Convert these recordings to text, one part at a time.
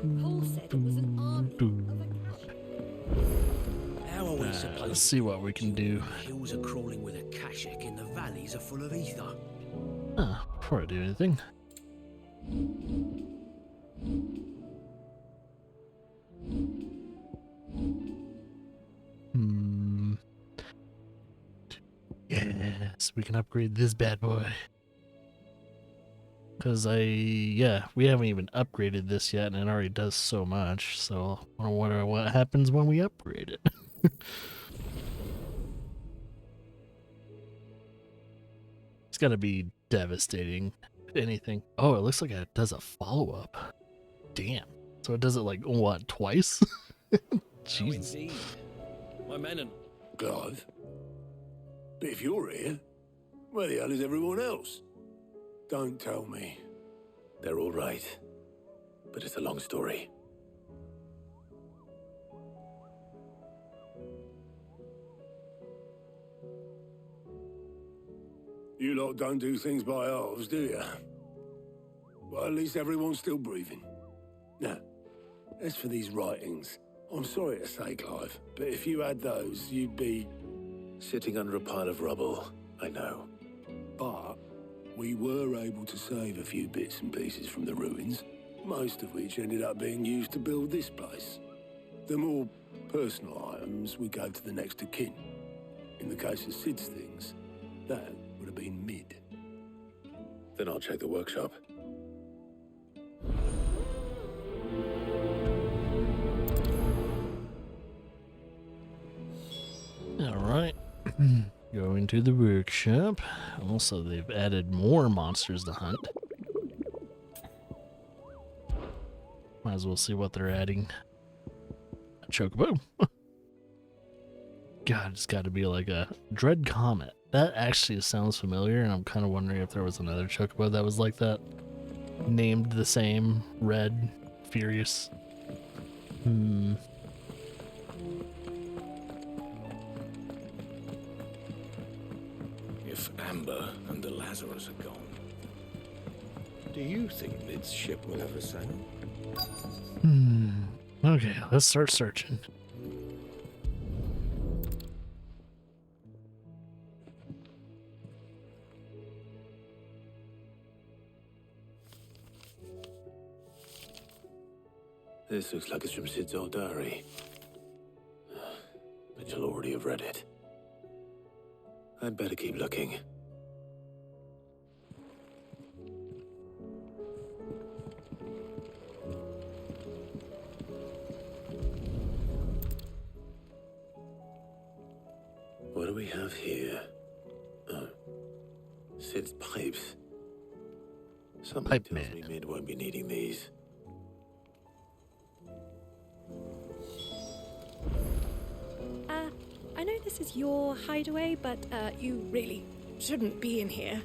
Paul said it was an army of How are we supposed Let's see what we can do. The hills are crawling with a kashik and the valleys are full of ether. Before I do anything. Yes, we can upgrade this bad boy. Because we haven't even upgraded this yet, and it already does so much, so I wonder what happens when we upgrade it. It's gotta be devastating, if anything. Oh, it looks like it does a follow-up. Damn. So it does it like, what, twice? Jeez. Indeed. My men and... Clive? But if you're here, where the hell is everyone else? Don't tell me. They're all right, but it's a long story. You lot don't do things by halves, do you? Well, at least everyone's still breathing. Now, as for these writings, I'm sorry to say, Clive, but if you had those, you'd be... Sitting under a pile of rubble, I know. But we were able to save a few bits and pieces from the ruins, most of which ended up being used to build this place. The more personal items we gave to the next of kin. In the case of Sid's things, that would have been mid. Then I'll check the workshop. Alright. Going to the workshop. Also, they've added more monsters to hunt. Might as well see what they're adding. A chocobo. God, it's got to be like a Dread Comet. That actually sounds familiar, and I'm kind of wondering if there was another chocobo that was like that. Named the same. Red. Furious. If Amber and the Lazarus are gone, do you think Mid's ship will ever sail? Okay, let's start searching. This looks like it's from Sid's old diary. But you'll already have read it. I'd better keep looking. What do we have here? Oh. Sid's pipes. Something Pipe tells man. me Mid won't be needing these. I know this is your hideaway, but you really shouldn't be in here.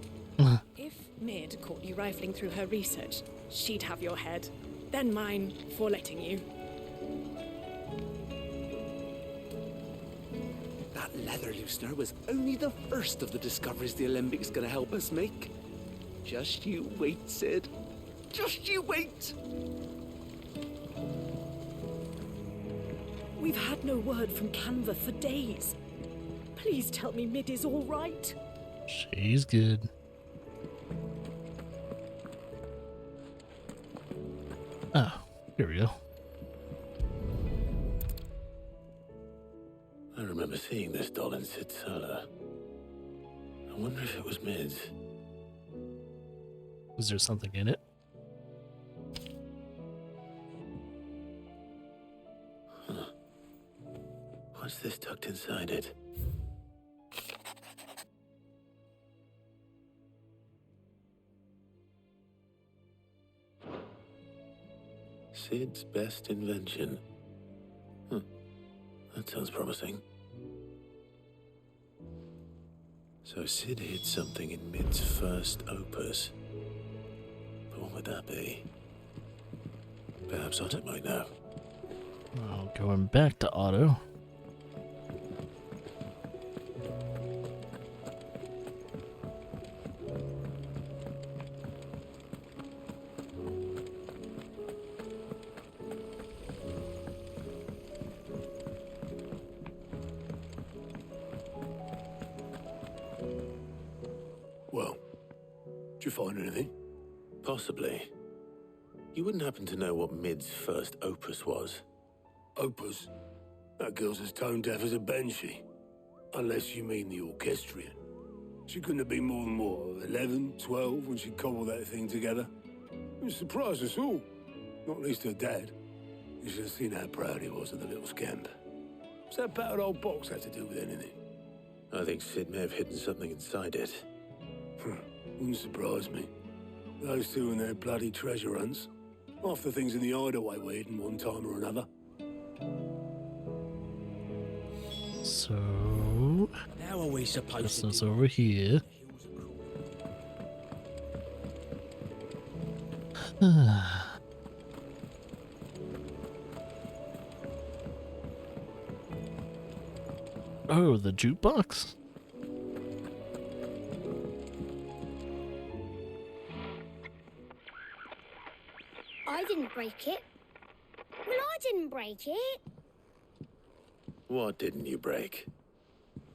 If Mid caught you rifling through her research, she'd have your head. Then mine for letting you. That leather loosener was only the first of the discoveries the Alembics gonna help us make. Just you wait, Sid. Just you wait! We've had no word from Canva for days. Please tell me Mid is all right. She's good. Oh, here we go. I remember seeing this doll in Sid's cellar. I wonder if it was Mid's. Was there something in it? What's this tucked inside it? Sid's best invention. That sounds promising. So Sid hid something in Mid's first opus. But what would that be? Perhaps Otto might know. Well, going back to Otto. Well, did you find anything? Possibly. You wouldn't happen to know what Mid's first opus was? Opus? That girl's as tone deaf as a banshee. Unless you mean the orchestrion. She couldn't have been more than, what, 11, 12 when she cobbled that thing together? It surprised us all. Not least her dad. You should have seen how proud he was of the little scamp. What's that battered old box have to do with anything? I think Sid may have hidden something inside it. Wouldn't surprise me. Those two and their bloody treasure hunts. Half the things in the hideaway were hidden one time or another. So, How are we supposed this to is do over here. Oh, the jukebox? I didn't break it. Well, I didn't break it. What didn't you break?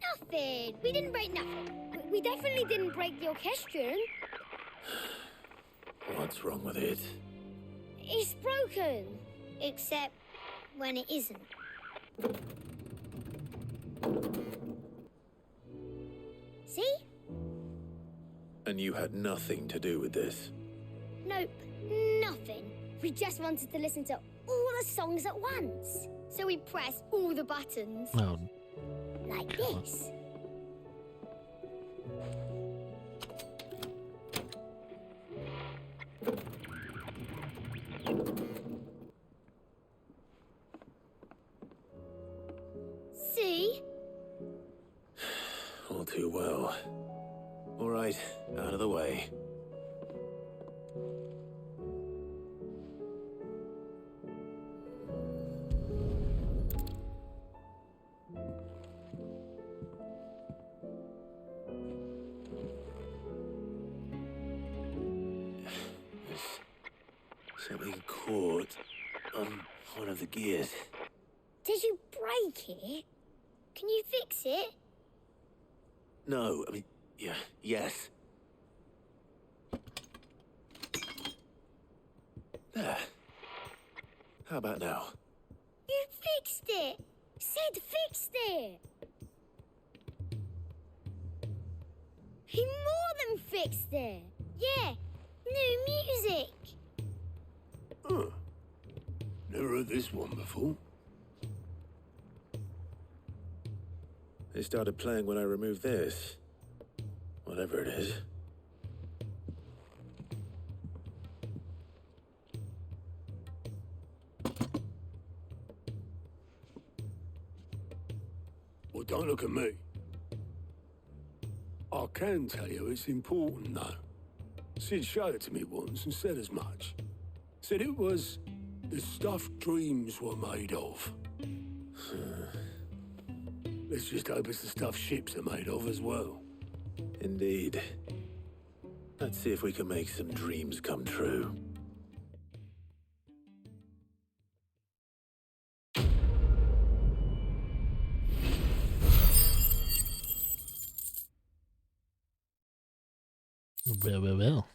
Nothing. We didn't break nothing. We definitely didn't break the orchestrion. What's wrong with it? It's broken. Except when it isn't. See? And you had nothing to do with this? Nope. Nothing. We just wanted to listen to all the songs at once. So we pressed all the buttons. Oh, Like this. See? All too well. All right, out of the way. Something caught on one of the gears. Did you break it? Can you fix it? No, I mean, yeah, yes. There. How about now? You fixed it! Sid fixed it! He more than fixed it! Yeah, new music! Huh. Never heard this one before. They started playing when I removed this. Whatever it is. Well, don't look at me. I can tell you it's important, though. Sid showed it to me once and said as much. Said it was the stuff dreams were made of. Let's just hope it's the stuff ships are made of as well. Indeed. Let's see if we can make some dreams come true. Well.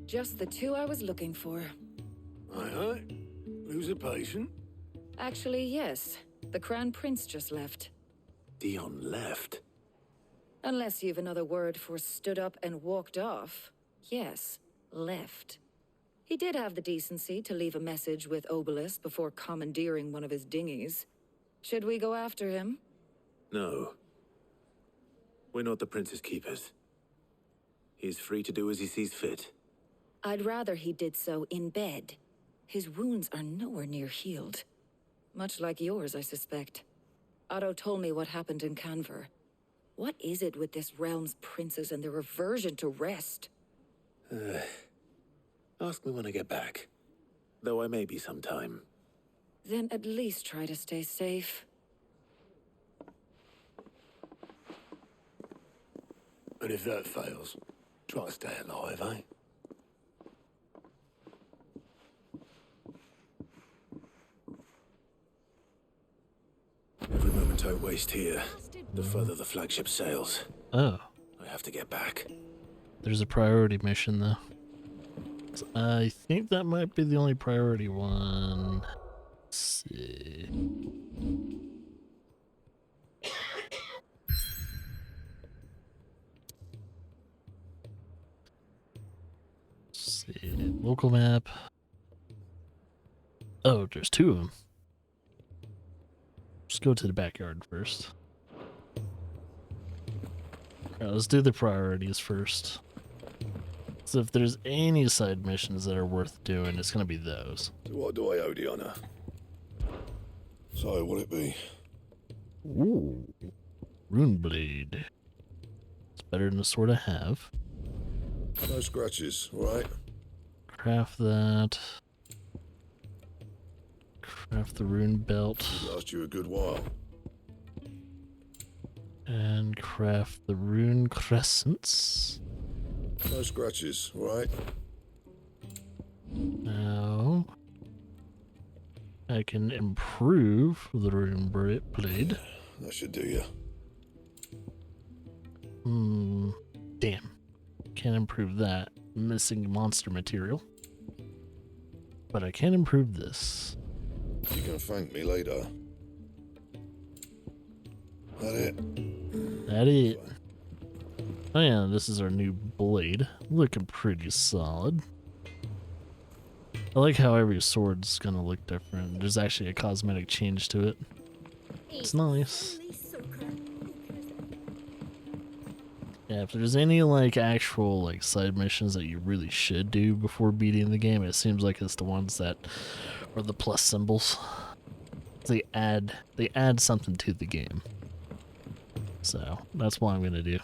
Just the two I was looking for. Aye. Lose a patient? Actually, yes. The Crown Prince just left. Dion left. Unless you've another word for stood up and walked off. Yes, left. He did have the decency to leave a message with Obelisk before commandeering one of his dinghies. Should we go after him? No. We're not the Prince's keepers. He's free to do as he sees fit. I'd rather he did so in bed. His wounds are nowhere near healed. Much like yours, I suspect. Otto told me what happened in Canver. What is it with this realm's princes and their aversion to rest? Ask me when I get back. Though I may be sometime. Then at least try to stay safe. Any if that fails, try to stay alive, eh? Every moment I waste here, the further the flagship sails. Oh, I have to get back. there's a priority mission though. So I think that might be the only priority one. Let's see. Let's see. Local map. Oh, there's two of them. Let's go to the backyard first. Alright, let's do the priorities first. So if there's any side missions that are worth doing, it's gonna be those. So what do I owe the honour? So, what'll it be? Ooh, rune blade. It's better than the sword I have. No scratches, right? Craft that. Craft the rune belt. It'll last you a good while. And craft the rune crescents. No scratches, right? Now I can improve the rune blade. That should do you. Damn. Can't improve that. Missing monster material. But I can improve this. You can thank me later. That it? That it. Oh yeah, this is our new blade. Looking pretty solid. I like how every sword's gonna look different. There's actually a cosmetic change to it. It's nice. Yeah, if there's any like actual like side missions that you really should do before beating the game, it seems like it's the ones that are the plus symbols. They add something to the game. So that's what I'm gonna do.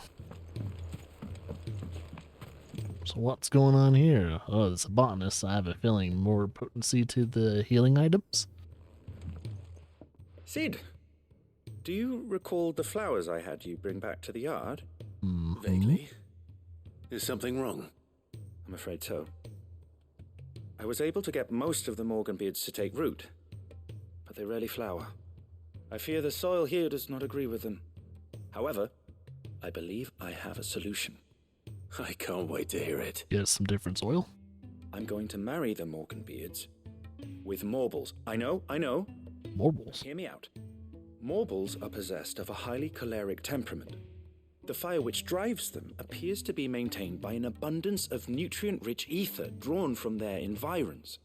So what's going on here? Oh, it's a botanist. I have a feeling more potency to the healing items. Sid, do you recall the flowers I had you bring back to the yard? Vaguely. Is something wrong? I'm afraid so. I was able to get most of the Morganbeards to take root, but they rarely flower. I fear the soil here does not agree with them. However, I believe I have a solution. I can't wait to hear it. Get some different soil. I'm going to marry the Morganbeards with Morbles. I know. Marbles. Hear me out. Morbles are possessed of a highly choleric temperament. The fire which drives them appears to be maintained by an abundance of nutrient-rich ether drawn from their environs.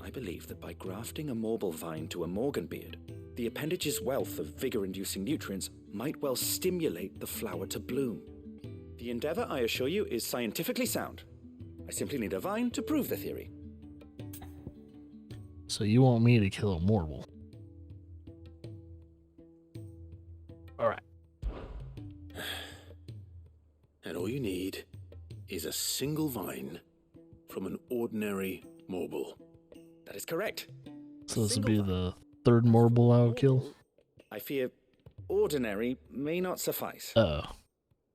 I believe that by grafting a Morble vine to a Morganbeard, the appendage's wealth of vigor-inducing nutrients might well stimulate the flower to bloom. The endeavor, I assure you, is scientifically sound. I simply need a vine to prove the theory. So you want me to kill a Morble? Alright. And all you need is a single vine from an ordinary Morble. That is correct. So this would be the third Morble I would kill? I fear ordinary may not suffice. Oh.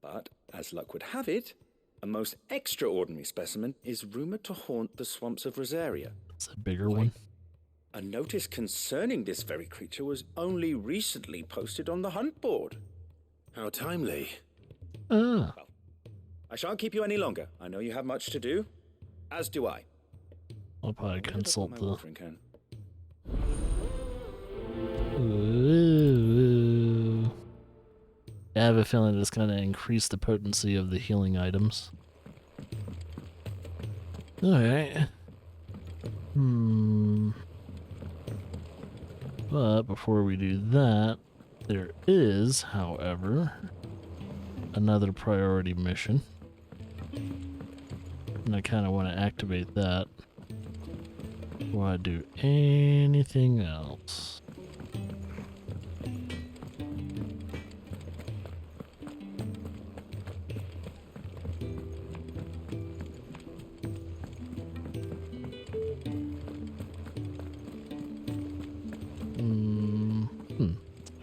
But, as luck would have it, a most extraordinary specimen is rumored to haunt the swamps of Rosaria. It's a bigger one. A notice concerning this very creature was only recently posted on the hunt board. How timely. Ah. Well, I shan't keep you any longer. I know you have much to do, as do I. I'll probably consult the... watering can. Ooh. I have a feeling it's going to increase the potency of the healing items. Alright. But before we do that, there is, however, another priority mission. And I kind of want to activate that before I do anything else.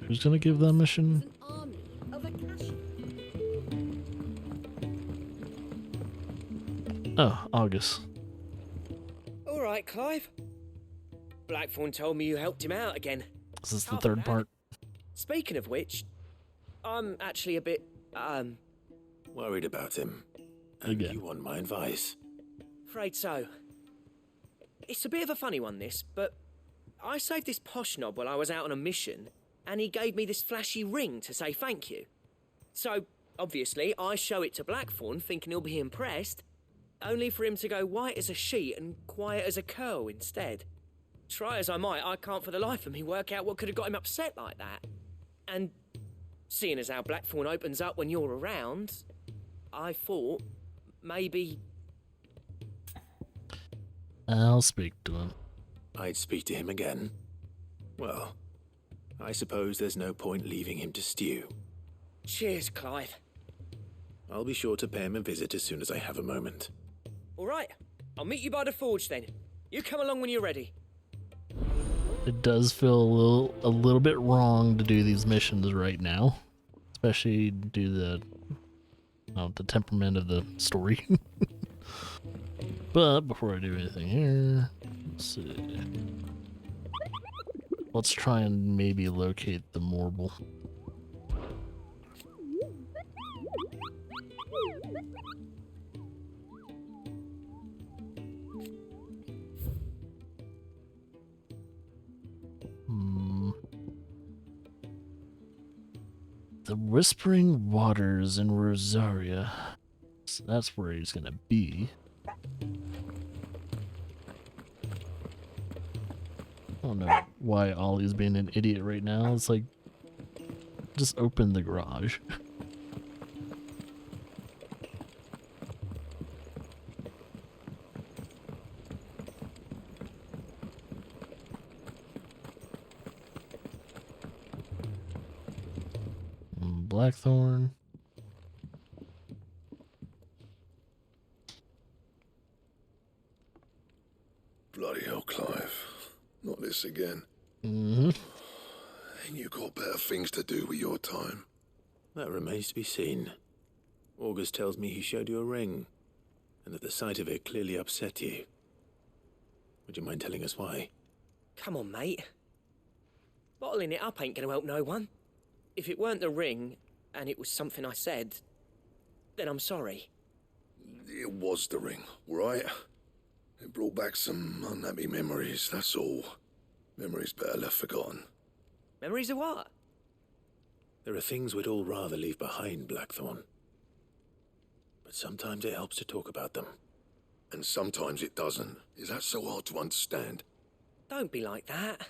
Who's gonna give that mission? Oh, August. All right, Clive. Blackthorn told me you helped him out again. Is this the Can't third be bad. part? Speaking of which, I'm actually a bit, Worried about him. And Again. you want my advice. afraid so. It's a bit of a funny one, this, but I saved this posh knob while I was out on a mission, and he gave me this flashy ring to say thank you. So, obviously, I show it to Blackthorn, thinking he'll be impressed, only for him to go white as a sheet and quiet as a curl instead. Try as I might, I can't for the life of me work out what could have got him upset like that. And seeing as how Blackthorn opens up when you're around, I thought maybe... I'll speak to him. I'd speak to him again. Well, I suppose there's no point leaving him to stew. Cheers, Clive. I'll be sure to pay him a visit as soon as I have a moment. All right, I'll meet you by the forge then. You come along when you're ready. It does feel a little bit wrong to do these missions right now, especially due to the temperament of the story. But before I do anything here, let's see. Let's try and maybe locate the Morble. The Whispering Waters in Rosaria. So that's where he's gonna be. I don't know why Ollie's being an idiot right now. It's like, just open the garage. Blackthorn. Bloody hell, Clive. Not this again. Mm-hmm. Ain't you got better things to do with your time? That remains to be seen. August tells me he showed you a ring, and that the sight of it clearly upset you. Would you mind telling us why? Come on, mate. Bottling it up ain't gonna help no one. If it weren't the ring, and it was something I said, then I'm sorry. It was the ring, right? It brought back some unhappy memories, that's all. Memories better left forgotten. Memories of what? There are things we'd all rather leave behind, Blackthorn. But sometimes it helps to talk about them. And sometimes it doesn't. Is that so hard to understand? Don't be like that.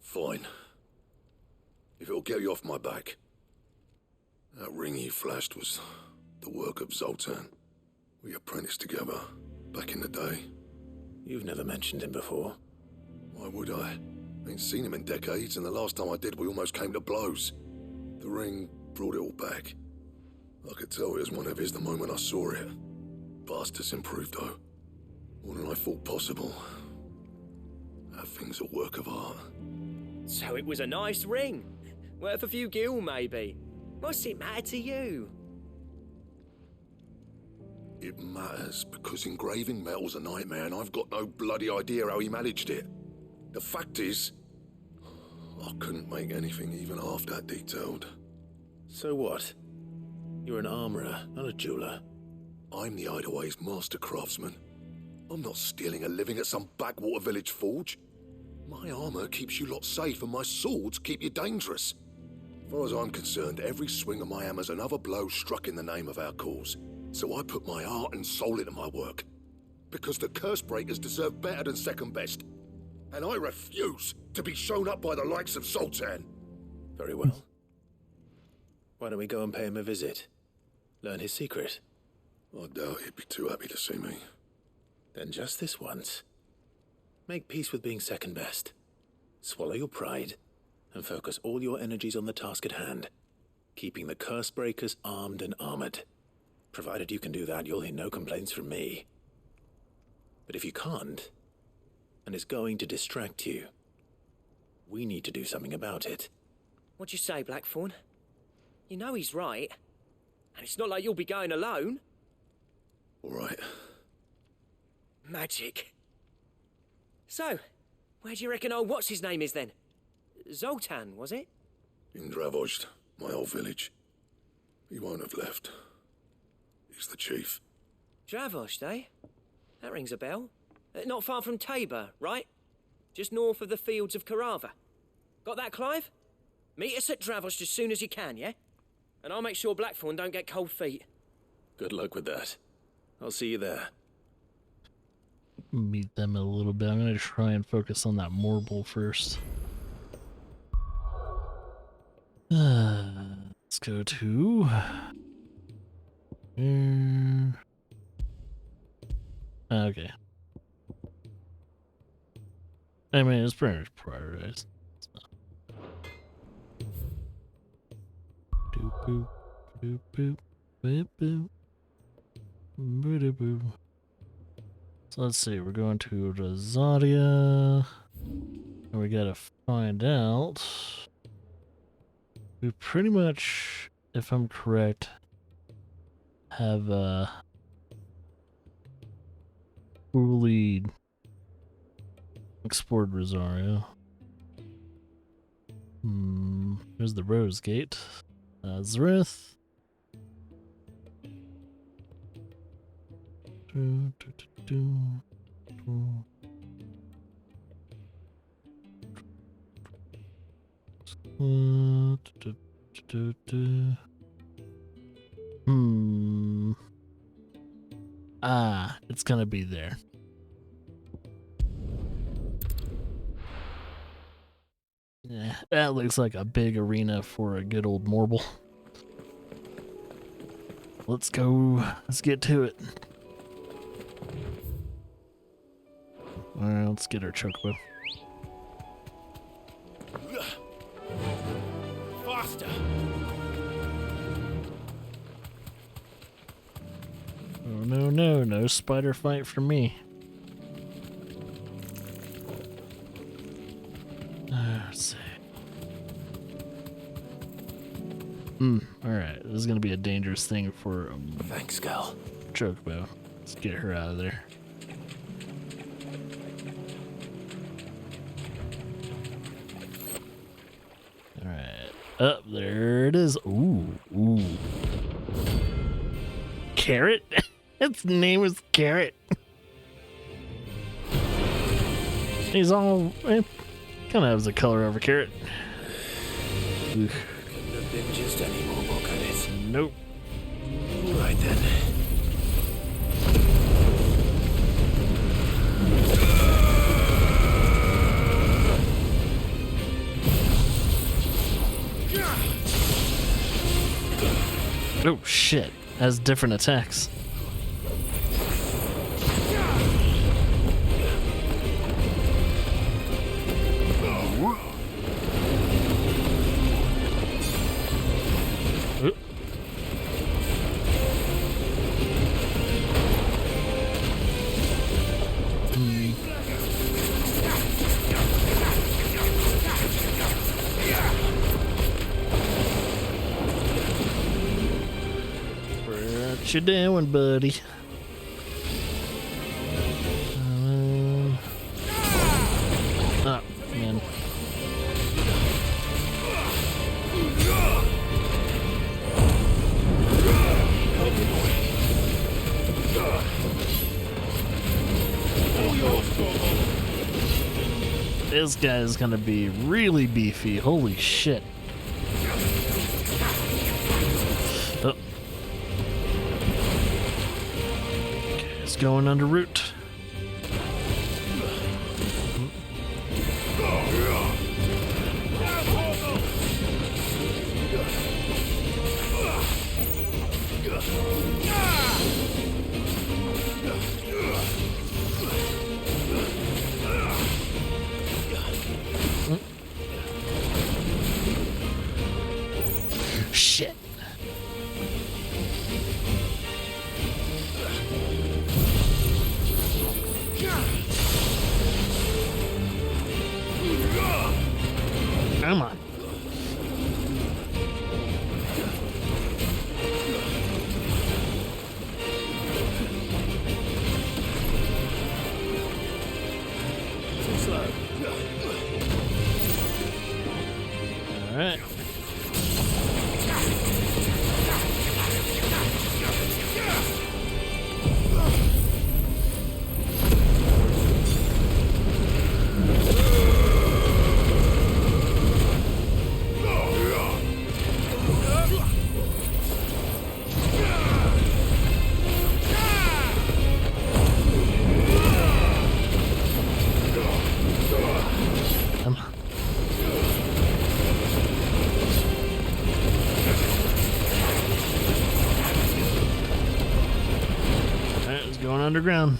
Fine. If it'll get you off my back. That ring you flashed was the work of Zoltan. We apprenticed together, back in the day. You've never mentioned him before. Why would I? Ain't seen him in decades, and the last time I did, we almost came to blows. The ring brought it all back. I could tell it was one of his the moment I saw it. Bastard's improved, though. More than I thought possible. That thing's a work of art. So it was a nice ring. Worth a few gil, maybe. What's it matter to you? It matters because engraving metal's a nightmare, and I've got no bloody idea how he managed it. The fact is, I couldn't make anything even half that detailed. So what? You're an armorer, not a jeweler. I'm the Hideaway's master craftsman. I'm not stealing a living at some backwater village forge. My armor keeps you lot safe, and my swords keep you dangerous. As far as I'm concerned, every swing of my hammer's another blow struck in the name of our cause. So I put my heart and soul into my work. Because the curse breakers deserve better than second best. And I refuse to be shown up by the likes of Zoltan. Very well. Why don't we go and pay him a visit? Learn his secret. I doubt he'd be too happy to see me. Then just this once. Make peace with being second best. Swallow your pride, and focus all your energies on the task at hand. Keeping the curse breakers armed and armored. Provided you can do that, you'll hear no complaints from me. But if you can't, and it's going to distract you, we need to do something about it. What'd you say, Blackthorn? You know he's right. And it's not like you'll be going alone. All right. Magic. So, where do you reckon old what's-his-name is then? Zoltan, was it? In Dravozd, my old village. He won't have left. He's the chief. Dravozd, eh? That rings a bell. Not far from Tabor, right? Just north of the fields of Karava. Got that, Clive? Meet us at Dravozd as soon as you can, yeah? And I'll make sure Blackthorn don't get cold feet. Good luck with that. I'll see you there. Meet them a little bit. I'm gonna try and focus on that Morble first. Let's go to... Okay. I mean, it's pretty much prioritized. Doop boop, doop boop, boop boop, boop boop. So let's see, we're going to Rosaria, and we gotta find out. We pretty much, if I'm correct, have fully explored Rosario. There's the Rose Gate. Zrith. It's gonna be there. Yeah, that looks like a big arena for a good old Morble. Let's go. Let's get to it. Alright, let's get our chocobo. Faster! Oh no, no, no spider fight for me. Let's see. Alright, this is gonna be a dangerous thing for Thanks, Gal. chocobo. Let's get her out of there. Alright. Up there it is. Ooh, ooh. Carrot? Its name is Carrot. He's all kind of has the color of a carrot. Couldn't have been just any more, could it? Nope. Right then. Oh shit. Has different attacks. What you doing, buddy? Oh, man. This guy is gonna be really beefy. Holy shit. Oh. It's going under root. Shit. going underground.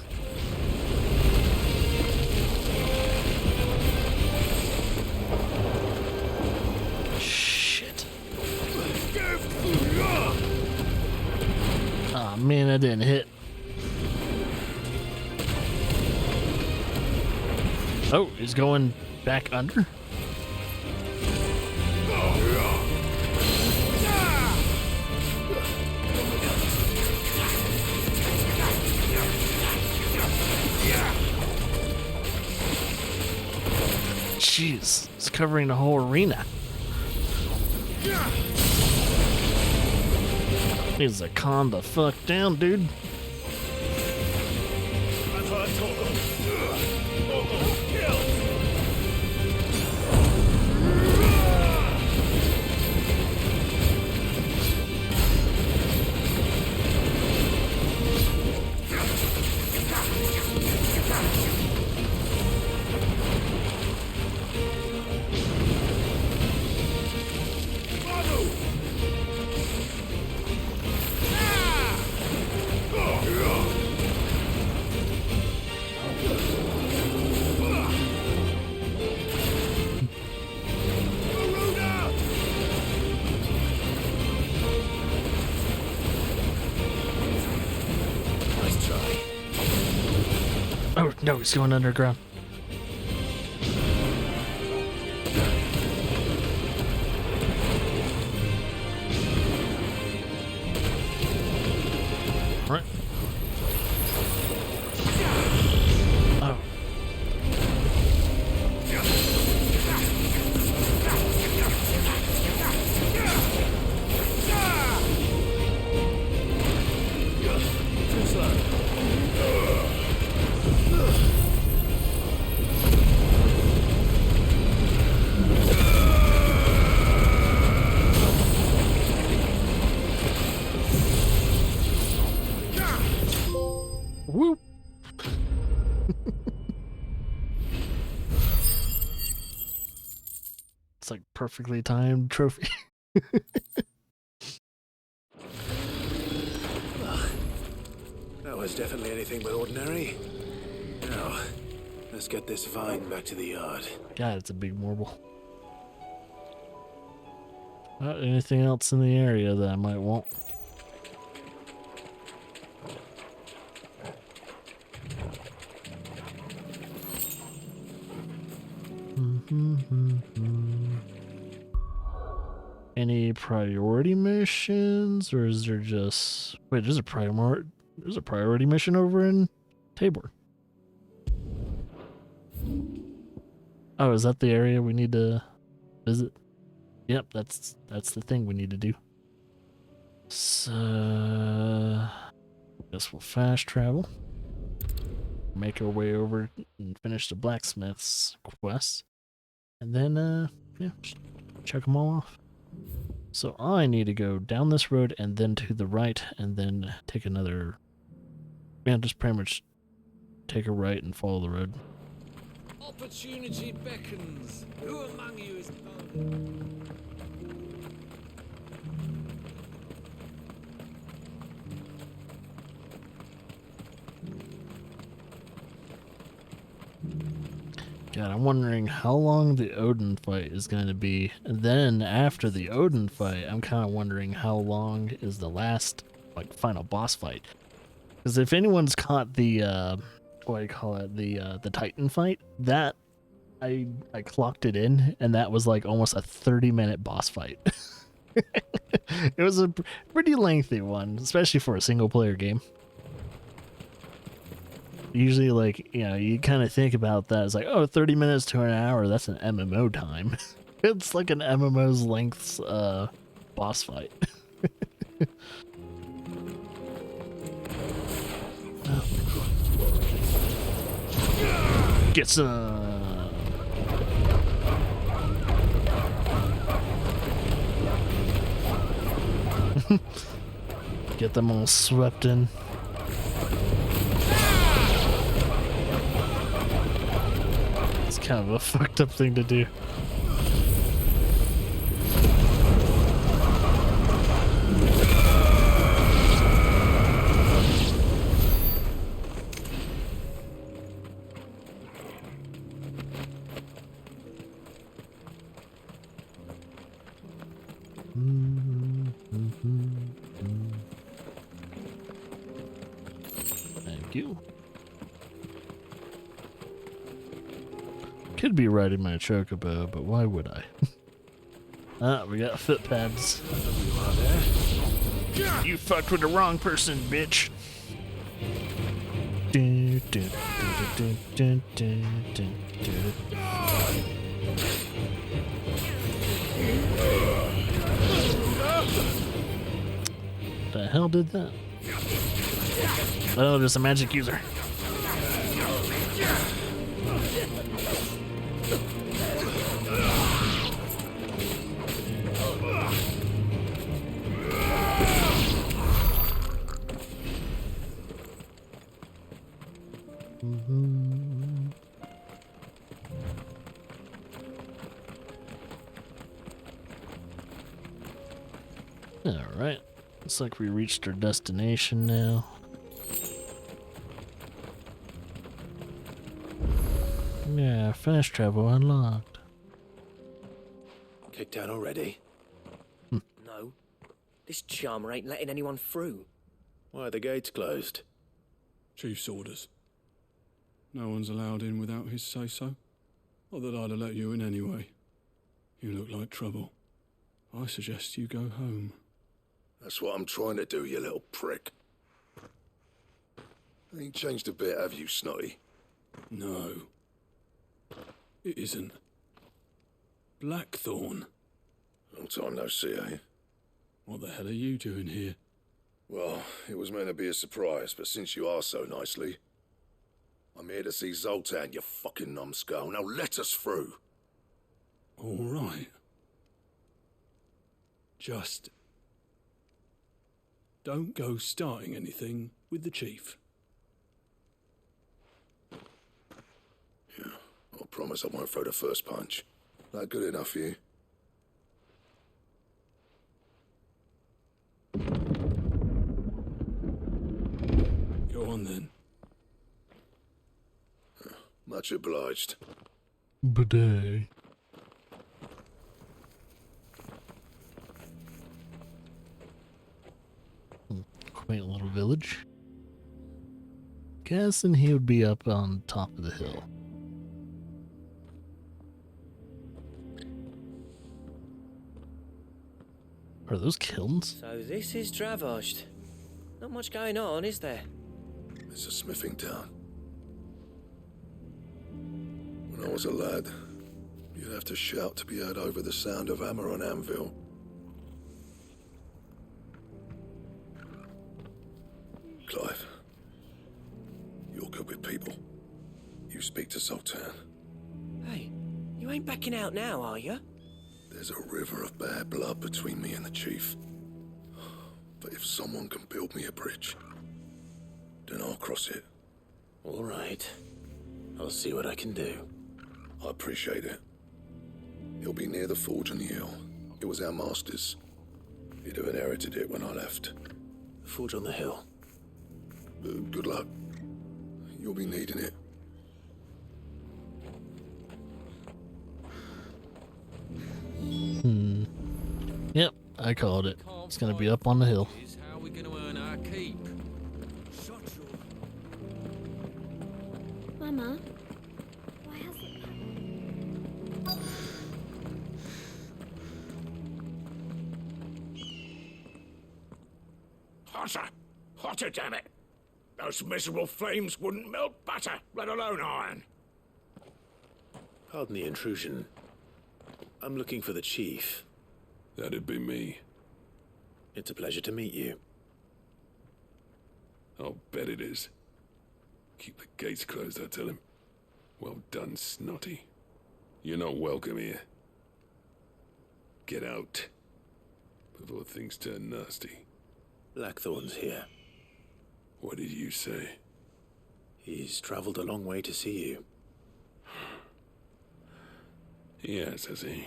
Shit. Oh man, I didn't hit. Oh, he's going back under? Jeez, it's covering the whole arena. Needs to calm the fuck down, dude. Oh no, he's going underground. Right. Oh. Whoop. It's like perfectly timed trophy. That was definitely anything but ordinary. Now, let's get this vine back to the yard. God, it's a big marble. Anything else in the area that I might want? Any priority missions, or is there just wait? There's a priority mission over in Tabor. Oh, is that the area we need to visit? Yep, that's the thing we need to do. So, guess we'll fast travel, make our way over and finish the blacksmith's quest, and then yeah, check them all off. So I need to go down this road and then to the right and then take another, yeah, just pretty much take a right and follow the road. Opportunity beckons. Who among you is God, I'm wondering how long the Odin fight is going to be. And then after the Odin fight, I'm kind of wondering how long is the last, like, final boss fight. Because if anyone's caught the, what do you call it, the Titan fight, that, I clocked it in, and that was like almost a 30-minute boss fight. It was a pretty lengthy one, especially for a single-player game. Usually, like, you know, you kind of think about that as like, oh, 30 minutes to an hour, that's an MMO time. It's like an MMO's length boss fight. Get some. Get them all swept in. It's kind of a fucked up thing to do. Thank you. Could be riding my chocobo, but why would I? We got foot pads. You fucked with the wrong person, bitch. The hell did that? Oh, there's a magic user. Alright, looks like we reached our destination now. Yeah, fast travel unlocked. Kicked out already? No. This charmer ain't letting anyone through. Why are the gates closed? Chief's orders. No one's allowed in without his say-so. Not that I'd have let you in anyway. You look like trouble. I suggest you go home. That's what I'm trying to do, you little prick. Ain't changed a bit, have you, Snotty? No. It isn't. Blackthorn. Long time no see, eh? What the hell are you doing here? Well, it was meant to be a surprise, but since you asked so nicely, I'm here to see Zoltan, you fucking numbskull. Now let us through. All right. Just don't go starting anything with the chief. Yeah, I promise I won't throw the first punch. That good enough for you? Go on then. Much obliged. Bidet. Quaint little village. Guessing he would be up on top of the hill. Are those kilns? So this is Dravosht. Not much going on, is there? It's a smithing town. When I was a lad, you'd have to shout to be heard over the sound of hammer on anvil. Clive, you're good with people. You speak to Zoltan. Hey, you ain't backing out now, are you? There's a river of bad blood between me and the chief. But if someone can build me a bridge, then I'll cross it. All right. I'll see what I can do. I appreciate it. It'll be near the forge on the hill. It was our master's. He'd have inherited it when I left. The forge on the hill. Good luck. You'll be needing it. Yep, I called it. It's gonna be up on the hill. How are we going to earn our keep? Shut your... Mama, why hasn't Hotter! Hotter, damn it! Those miserable flames wouldn't melt butter, let alone iron. Pardon the intrusion. I'm looking for the chief. That'd be me. It's a pleasure to meet you. I'll bet it is. Keep the gates closed, I tell him. Well done, Snotty. You're not welcome here. Get out. Before things turn nasty. Blackthorn's here. What did you say? He's traveled a long way to see you. Yes, has he?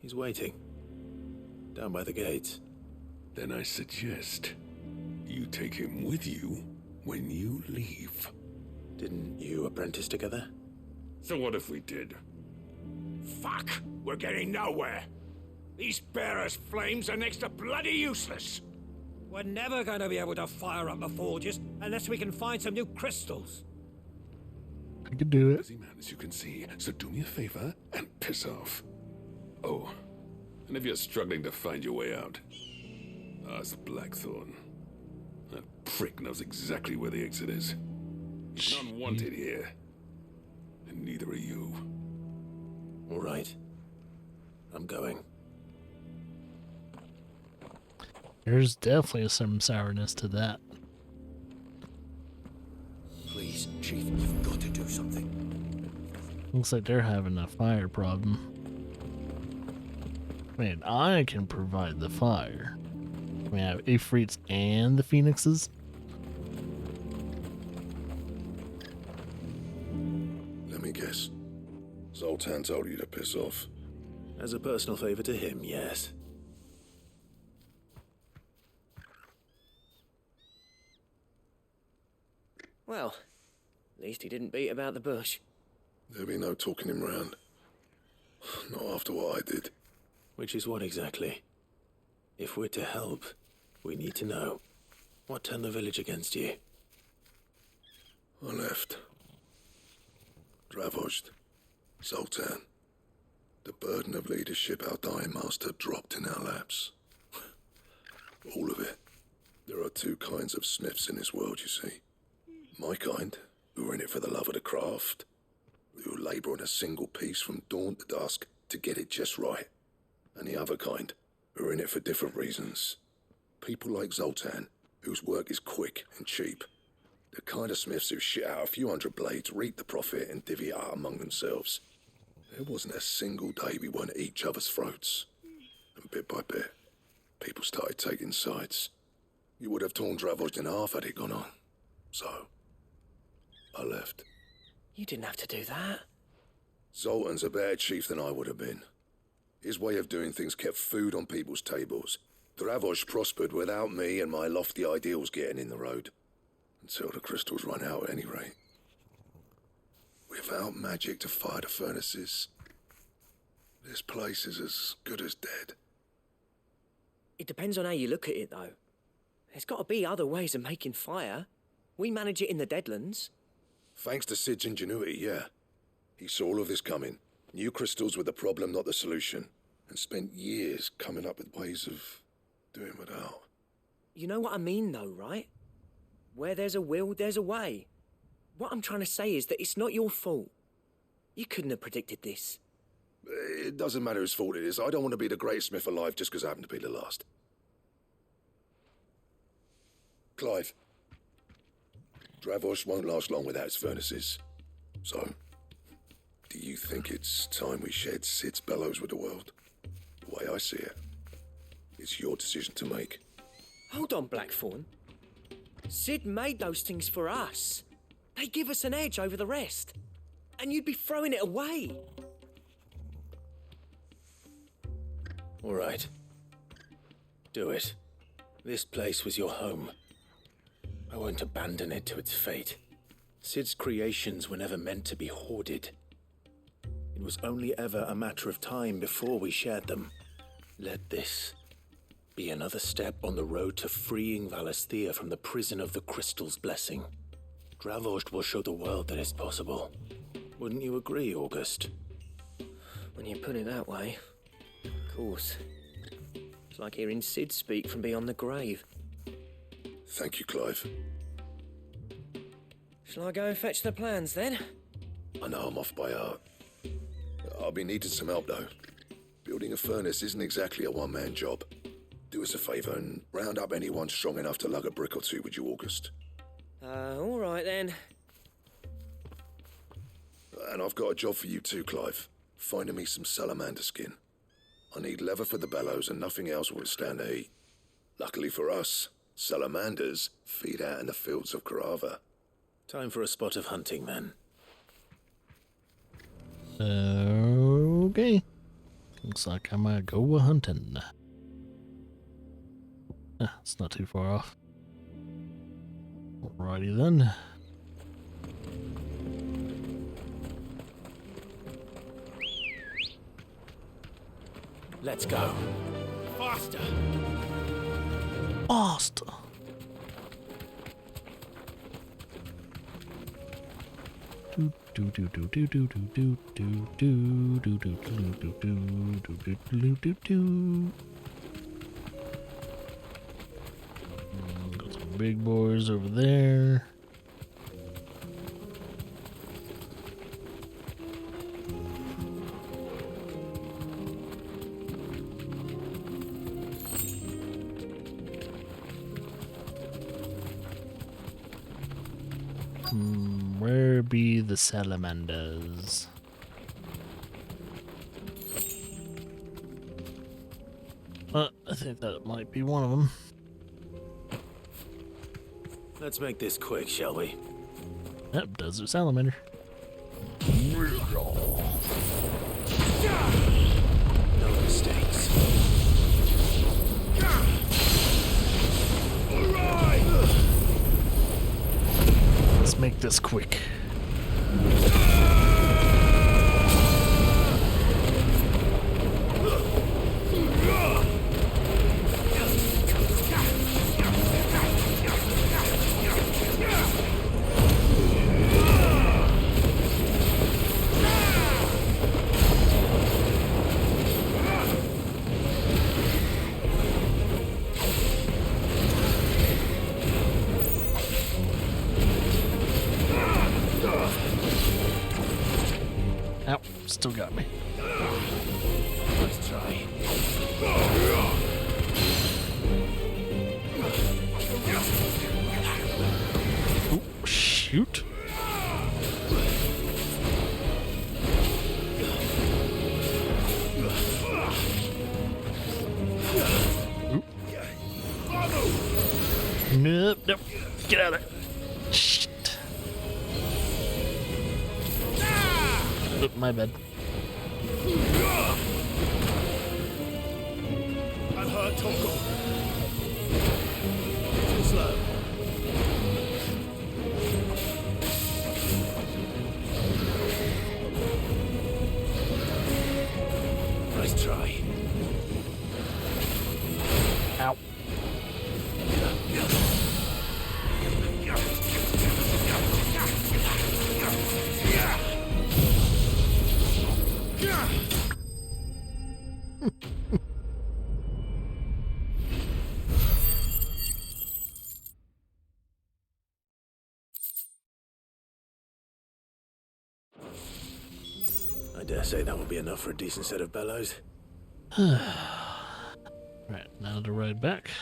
He's waiting. Down by the gates. Then I suggest you take him with you when you leave. Didn't you apprentice together? So what if we did? Fuck! We're getting nowhere! These bearers' flames are next to bloody useless! We're never going to be able to fire up the forges unless we can find some new crystals. I could do it. Busy man, as you can see, so do me a favor and piss off. Oh, and if you're struggling to find your way out, ask Blackthorn. That prick knows exactly where the exit is. He's not wanted here, and neither are you. All right. I'm going. There's definitely some sourness to that. Please, Chief, you've got to do something. Looks like they're having a fire problem. Man, I can provide the fire. We have Ifrits and the Phoenixes. Let me guess. Zoltan told you to piss off. As a personal favor to him, yes. Well, at least he didn't beat about the bush. There'll be no talking him round. Not after what I did. Which is what exactly? If we're to help, we need to know. What turned the village against you? I left. Dravozd. Zoltan. The burden of leadership our dying master dropped in our laps. All of it. There are two kinds of smiths in this world, you see. My kind, who are in it for the love of the craft, who labour on a single piece from dawn to dusk to get it just right. And the other kind, who are in it for different reasons. People like Zoltan, whose work is quick and cheap. The kind of smiths who shit out a few hundred blades, reap the profit, and divvy it out among themselves. There wasn't a single day we weren't at each other's throats. And bit by bit, people started taking sides. You would have torn Dravozd in half had it gone on. So, I left. You didn't have to do that. Zoltan's a better chief than I would have been. His way of doing things kept food on people's tables. Dravozd prospered without me and my lofty ideals getting in the road. Until the crystals run out at any rate. Without magic to fire the furnaces, this place is as good as dead. It depends on how you look at it, though. There's got to be other ways of making fire. We manage it in the Deadlands. Thanks to Sid's ingenuity, yeah. He saw all of this coming. Knew crystals were the problem, not the solution. And spent years coming up with ways of doing without. You know what I mean, though, right? Where there's a will, there's a way. What I'm trying to say is that it's not your fault. You couldn't have predicted this. It doesn't matter whose fault it is. I don't want to be the greatest smith alive just because I happen to be the last. Clive. Dravozd won't last long without its furnaces. So, do you think it's time we shared Sid's bellows with the world? The way I see it, it's your decision to make. Hold on, Blackthorn. Sid made those things for us. They give us an edge over the rest. And you'd be throwing it away. All right. Do it. This place was your home. I won't abandon it to its fate. Sid's creations were never meant to be hoarded. It was only ever a matter of time before we shared them. Let this be another step on the road to freeing Valisthea from the prison of the Crystal's blessing. Dravozd will show the world that it's possible. Wouldn't you agree, August? When you put it that way, of course. It's like hearing Sid speak from beyond the grave. Thank you, Clive. Shall I go and fetch the plans, then? I know I'm off by heart. I'll be needing some help, though. Building a furnace isn't exactly a one-man job. Do us a favour and round up anyone strong enough to lug a brick or two, would you, August? All right, then. And I've got a job for you too, Clive. Finding me some salamander skin. I need leather for the bellows and nothing else will withstand the heat. Luckily for us, salamanders feed out in the fields of Karava. Time for a spot of hunting, then. Okay. Looks like I might go hunting. It's not too far off. Alrighty then. Let's go. Faster! Bast. Got some big boys over there. Where be the salamanders? I think that might be one of them. Let's make this quick, shall we? Yep, desert salamander. No mistakes. Let's make this quick. Ow, still got me. Let's try. Oh, shoot. Oop. Nope, nope. Get out of there. Shit. Oop, my bad. I'm hurt, Tonko. Too slow. Nice try. Ow. I dare say that will be enough for a decent set of bellows. Right, now to ride back.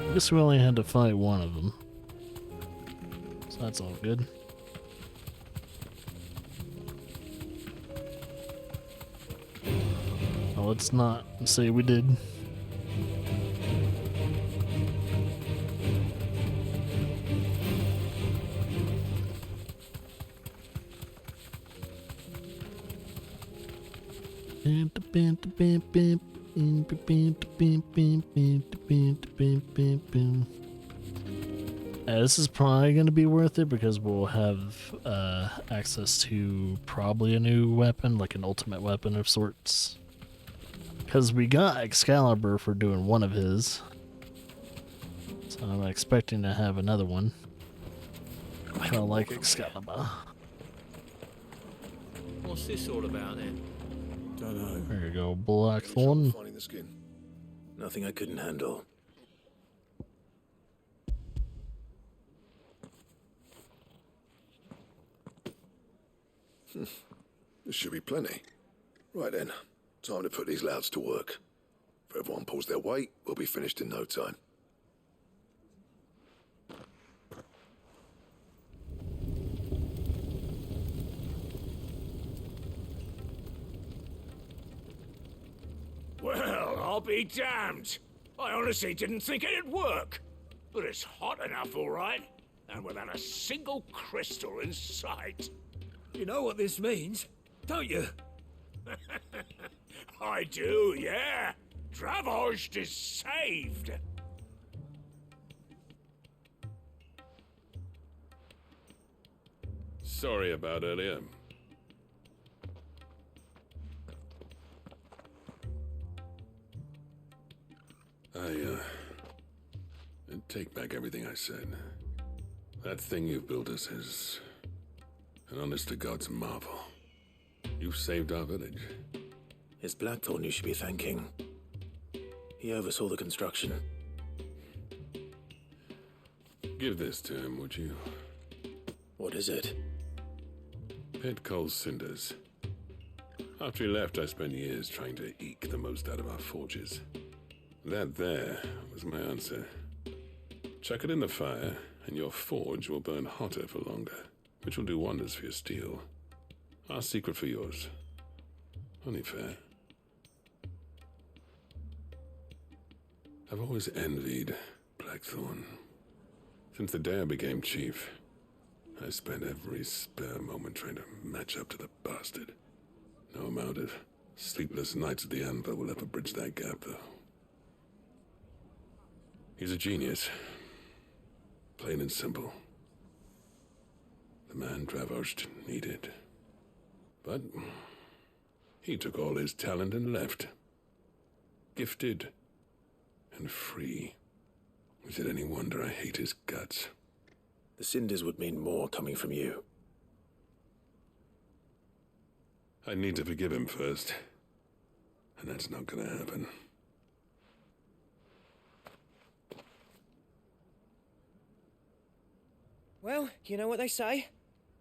I guess we only had to fight one of them. So that's all good. Oh, let's not say we did. This is probably going to be worth it because we'll have access to probably a new weapon, like an ultimate weapon of sorts. Because we got Excalibur for doing one of his. So I'm expecting to have another one. I kind of like Excalibur. What's this all about then? Don't know. There you go, Blackthorn. Finding the skin. Nothing I couldn't handle. This should be plenty. Right then, time to put these louds to work. If everyone pulls their weight, we'll be finished in no time. Well, I'll be damned. I honestly didn't think it'd work. But it's hot enough, all right. And without a single crystal in sight. You know what this means, don't you? I do, yeah. Dravost is saved. Sorry about earlier. I take back everything I said. That thing you've built us is an honest-to-God's marvel. You've saved our village. It's Blackthorn you should be thanking. He oversaw the construction. Give this to him, would you? What is it? Pit Cole's cinders. After he left, I spent years trying to eke the most out of our forges. That there was my answer. Chuck it in the fire, and your forge will burn hotter for longer, which will do wonders for your steel. Our secret for yours. Only fair. I've always envied Blackthorn. Since the day I became chief, I spent every spare moment trying to match up to the bastard. No amount of sleepless nights at the Anvil will ever bridge that gap, though. He's a genius. Plain and simple. The man Dravosht needed. But he took all his talent and left. Gifted and free. Is it any wonder I hate his guts? The cinders would mean more coming from you. I need to forgive him first. And that's not gonna happen. Well, you know what they say.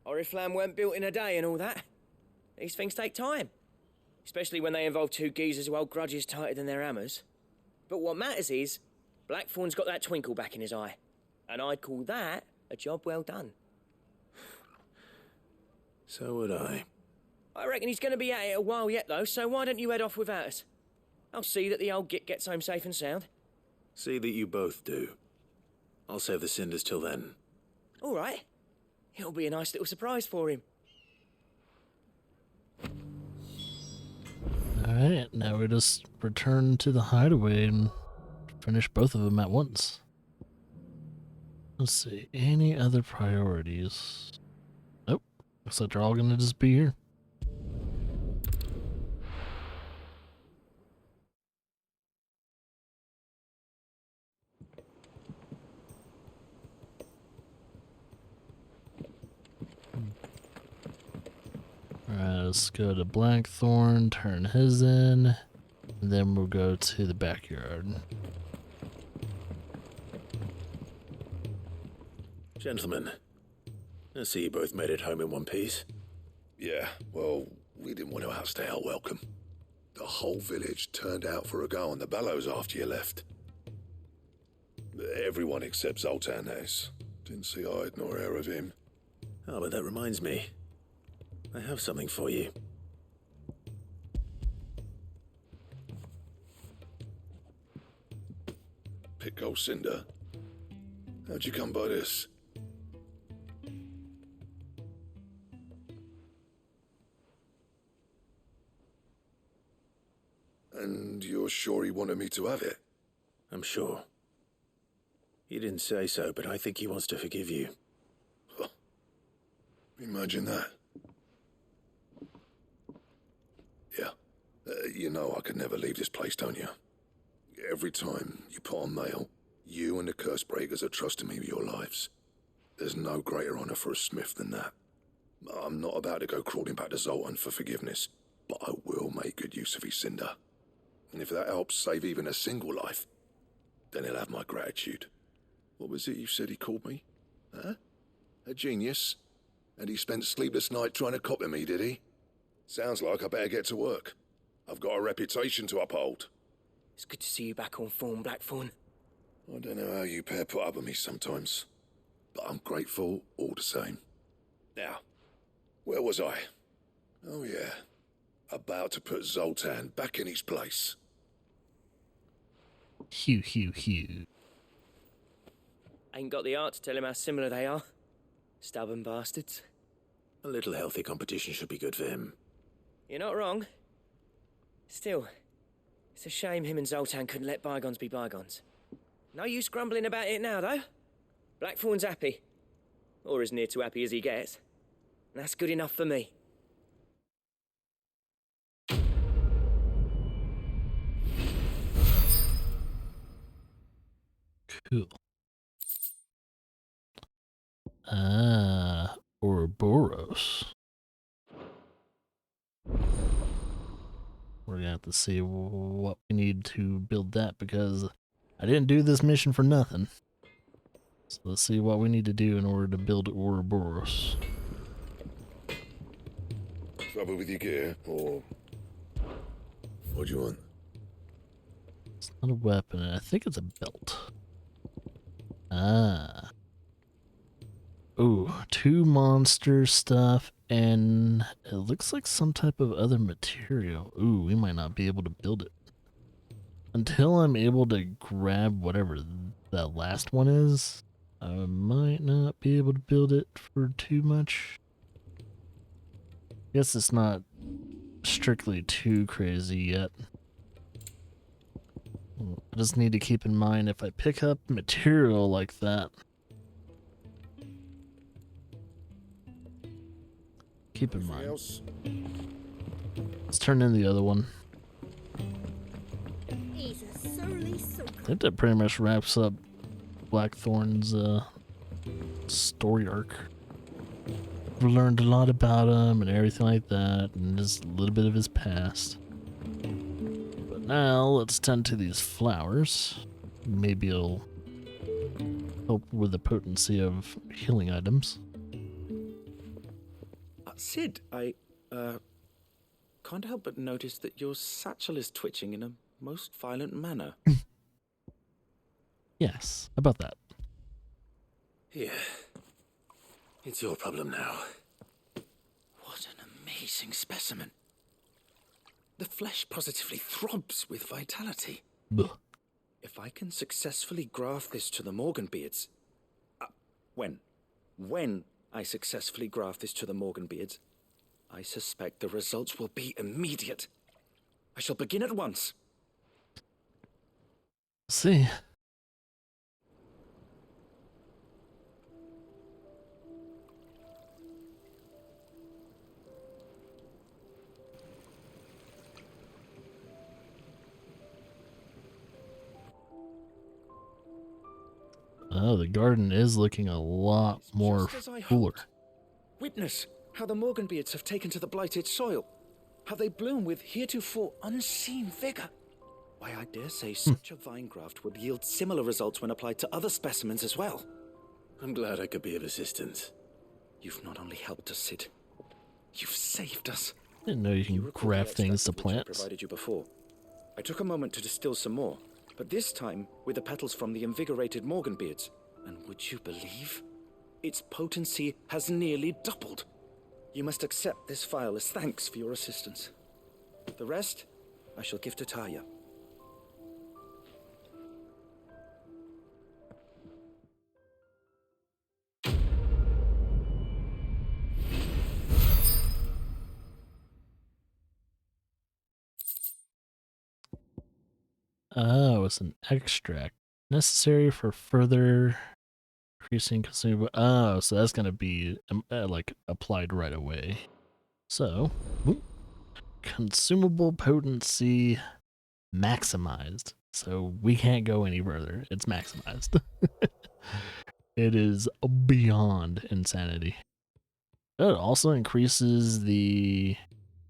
Oriflamme weren't built in a day and all that. These things take time. Especially when they involve two geezers who hold grudges tighter than their hammers. But what matters is, Blackthorn's got that twinkle back in his eye. And I'd call that a job well done. So would I. I reckon he's going to be at it a while yet, though, so why don't you head off without us? I'll see that the old git gets home safe and sound. See that you both do. I'll save the cinders till then. All right. It'll be a nice little surprise for him. Alright, now we just return to the hideaway and finish both of them at once. Let's see, any other priorities? Nope, looks like they're all gonna just be here. Alright, let's go to Blackthorn, turn his in, and then we'll go to the backyard. Gentlemen, I see you both made it home in one piece. Yeah, well, we didn't want to outstay our welcome. The whole village turned out for a go on the bellows after you left. Everyone except Zoltan has. Didn't see hide nor hair of him. Oh, but that reminds me. I have something for you. Pico Cinder. How'd you come by this? And you're sure he wanted me to have it? I'm sure. He didn't say so, but I think he wants to forgive you. Huh. Imagine that. Yeah. You know I could never leave this place, don't you? Every time you put on mail, you and the curse breakers are trusting me with your lives. There's no greater honor for a smith than that. I'm not about to go crawling back to Zoltan for forgiveness, but I will make good use of his cinder. And if that helps save even a single life, then he'll have my gratitude. What was it you said he called me? Huh? A genius? And he spent sleepless night trying to copy me, did he? Sounds like I better get to work. I've got a reputation to uphold. It's good to see you back on form, Blackthorn. I don't know how you pair put up with me sometimes, but I'm grateful all the same. Now, where was I? Oh yeah, about to put Zoltan back in his place. Hew, hew, hew. Ain't got the art to tell him how similar they are. Stubborn bastards. A little healthy competition should be good for him. You're not wrong. Still, it's a shame him and Zoltan couldn't let bygones be bygones. No use grumbling about it now, though. Blackthorn's happy. Or as near to happy as he gets. And that's good enough for me. Cool. Ouroboros. We're gonna have to see what we need to build that, because I didn't do this mission for nothing. So let's see what we need to do in order to build Ouroboros. Trouble with your gear, or what do you want? It's not a weapon, I think it's a belt. Ooh, 2 monster stuff, and it looks like some type of other material. Ooh, we might not be able to build it. Until I'm able to grab whatever that last one is, I might not be able to build it for too much. Guess it's not strictly too crazy yet. I just need to keep in mind, if I pick up material like that, keep in mind. Let's turn in the other one. He's a surly soaker. I think that pretty much wraps up Blackthorn's story arc. We've learned a lot about him and everything like that, and just a little bit of his past. But now let's tend to these flowers. Maybe it'll help with the potency of healing items. Sid, I can't help but notice that your satchel is twitching in a most violent manner. Yes, about that. Yeah. It's your problem now. What an amazing specimen. The flesh positively throbs with vitality. Buh. If I can successfully graft this to the Morganbeards... When I successfully graft this to the Morganbeards, I suspect the results will be immediate. I shall begin at once. See. Oh, the garden is looking a lot more fuller. Witness how the Morganbeards have taken to the blighted soil. How they bloom with heretofore unseen vigor. Why, I dare say such a vine graft would yield similar results when applied to other specimens as well. I'm glad I could be of assistance. You've not only helped us, Sid, you've saved us. Didn't know you can graft things to plants. I provided you before. I took a moment to distill some more, but this time with the petals from the invigorated Morganbeards. And would you believe? Its potency has nearly doubled. You must accept this vial as thanks for your assistance. The rest, I shall give to Taya. Oh, it's an extract necessary for further increasing consumable. Oh, so that's gonna be like applied right away. So, whoop, consumable potency maximized. So we can't go any further. It's maximized. It is beyond insanity. It also increases the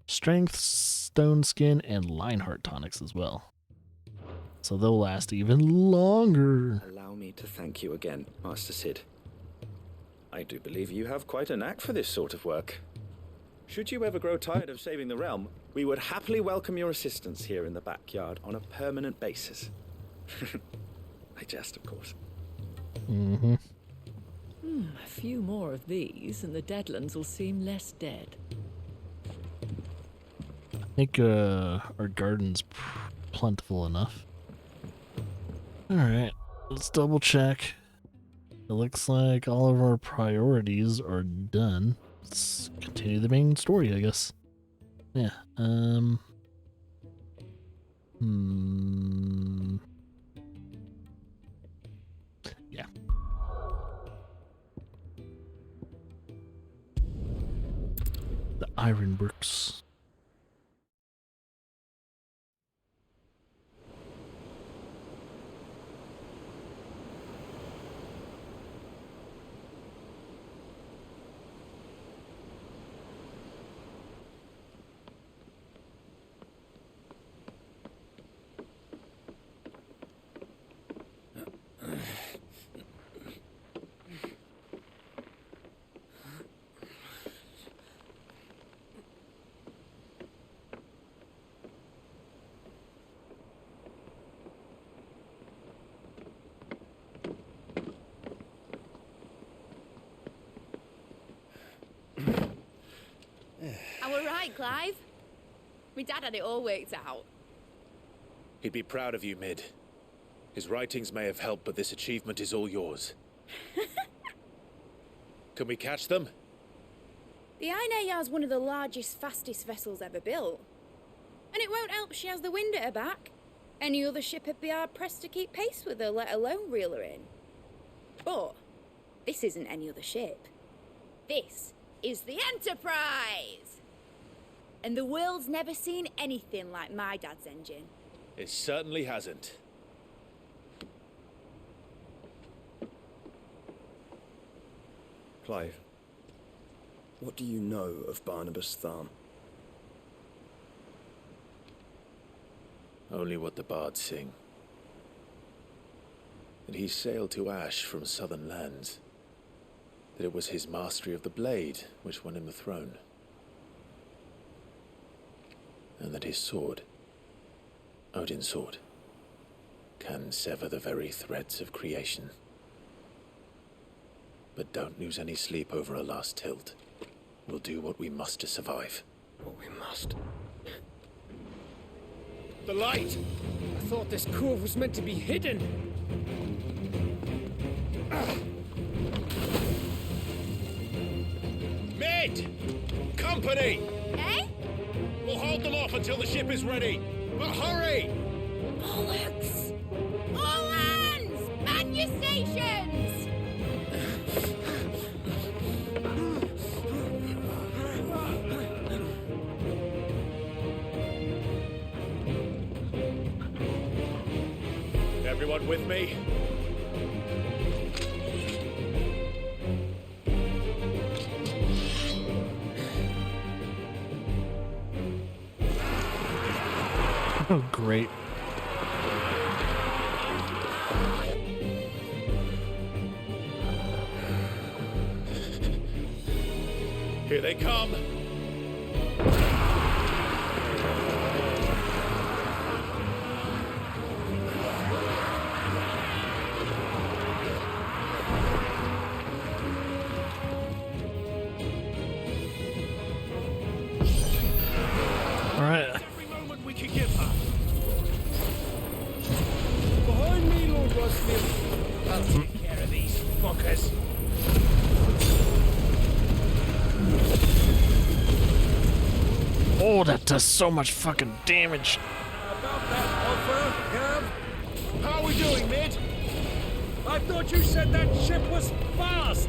strength, stone skin, and Lionheart tonics as well. So they'll last even longer. Allow me to thank you again, Master Sid. I do believe you have quite a knack for this sort of work. Should you ever grow tired of saving the realm, we would happily welcome your assistance here in the backyard on a permanent basis. I jest, of course. Mm-hmm. A few more of these, and the Deadlands will seem less dead. I think our garden's plentiful enough. Alright, let's double check. It looks like all of our priorities are done. Let's continue the main story, I guess. Yeah, yeah. The Ironworks. Clive? My dad had it all worked out. He'd be proud of you, Mid. His writings may have helped, but this achievement is all yours. Can we catch them? The Aina is one of the largest, fastest vessels ever built. And it won't help she has the wind at her back. Any other ship would be hard-pressed to keep pace with her, let alone reel her in. But this isn't any other ship. This is the Enterprise! And the world's never seen anything like my dad's engine. It certainly hasn't. Clive, what do you know of Barnabas Tharm? Only what the bards sing. That he sailed to Ash from southern lands. That it was his mastery of the blade which won him the throne. And that his sword, Odin's sword, can sever the very threads of creation. But don't lose any sleep over a last tilt. We'll do what we must to survive. What we must? The light! I thought this cove was meant to be hidden. Mid! Company! Eh? We'll hold them off until the ship is ready. But hurry! Bollocks! All hands! Man your stations! Everyone with me? Oh, great. Here they come. All right. Every moment we can give her. Behind me, Lord Rusfield. I'll take care of these fuckers. Oh, that does so much fucking damage. About that offer, Gav? How are we doing, Mid? I thought you said that ship was fast.